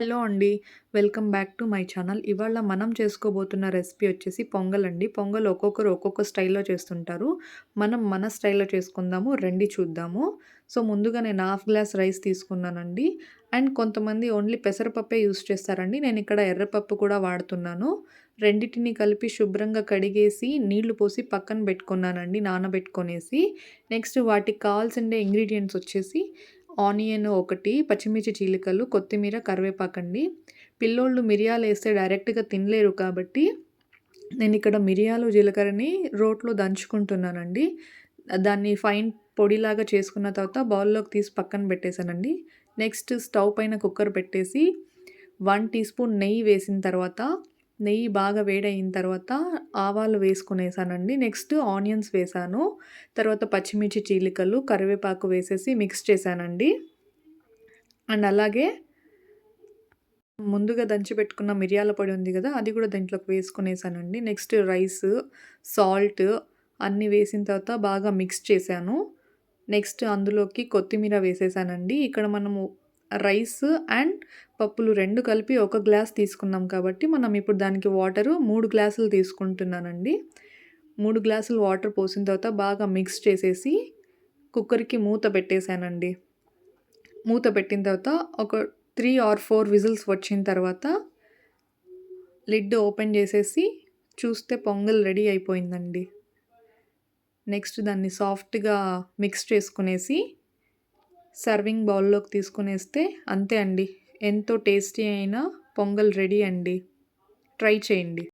Hello అండి. Welcome back to my channel. ఇవాళ మనం చేసుకోబోతున్న రెసిపీ వచ్చేసి పొంగల్ అండి. పొంగల్ ఒక్కొక్కరు ఒక్కొక్క స్టైల్‌లో చేస్తుంటారు. మనం మన స్టైల్‌లో చేసుకుందాము. రండి చూద్దాము. సో, ముందుగా నేను హాఫ్ గ్లాస్ రైస్ తీసుకున్నానండి. అండ్ కొంతమంది ఓన్లీ పెసరపప్పే యూజ్ చేస్తారండి. నేనిక్కడ ఎర్రపప్పు కూడా వాడుతున్నాను. రెండిటిని కలిపి శుభ్రంగా కడిగేసి, నీళ్లు పోసి పక్కన పెట్టుకున్నానండి నానబెట్టుకొనేసి. నెక్స్ట్ వాటికి కావాల్సిండే ఇంగ్రీడియెంట్స్ వచ్చేసి ఆనియన్ ఒకటి, పచ్చిమిర్చి చీలికలు, కొత్తిమీర, కరివేపాకండి. పిల్లోళ్ళు మిరియాలేస్తే డైరెక్ట్‌గా తినలేరు కాబట్టి, నేనిక్కడ మిరియాలు, జీలకర్రని రోట్లో దంచుకుంటున్నానండి. దాన్ని ఫైన్ పొడిలాగా చేసుకున్న తర్వాత బౌల్‌లోకి తీసి పక్కన పెట్టేసానండి. నెక్స్ట్ స్టవ్ పైన కుక్కర్ పెట్టేసి 1 టీ స్పూన్ నెయ్యి వేసిన తర్వాత, నెయ్యి బాగా వేడయిన తర్వాత ఆవాలు వేసుకునేసానండి. నెక్స్ట్ ఆనియన్స్ వేశాను. తర్వాత పచ్చిమిర్చి చీలికలు, కరివేపాకు వేసేసి మిక్స్ చేశానండి. అండ్ అలాగే ముందుగా దంచి పెట్టుకున్న మిరియాల పొడి ఉంది గదా! అది గూడా దీంట్లోకి వేసుకునేసానండి. నెక్స్ట్ రైస్, సాల్ట్ అన్నీ వేసిన తర్వాత బాగా మిక్స్ చేశాను. నెక్స్ట్ అందులోకి కొత్తిమీర వేసేసానండి. ఇక్కడ మనము రైస్ అండ్ పప్పులు 2 కలిపి ఒక గ్లాస్ తీసుకున్నాం కాబట్టి, మనం ఇప్పుడు దానికి వాటరు 3 గ్లాసులు తీసుకుంటున్నానండి. 3 గ్లాసులు వాటర్ పోసిన తర్వాత బాగా మిక్స్ చేసేసి కుక్కర్‌కి మూత పెట్టేసానండి. మూత పెట్టిన తర్వాత ఒక 3 ఆర్ 4 విజిల్స్ వచ్చిన తర్వాత లిడ్ ఓపెన్ చేసేసి చూస్తే పొంగల్ రెడీ అయిపోయిందండి. నెక్స్ట్ దాన్ని సాఫ్ట్‌గా మిక్స్ చేసుకునేసి సర్వింగ్ బౌల్‌లోకి తీసుకునేస్తే అంతే అండి. ఎంతో టేస్టీ అయిన పొంగల్ రెడీ అండి. ట్రై చేయండి.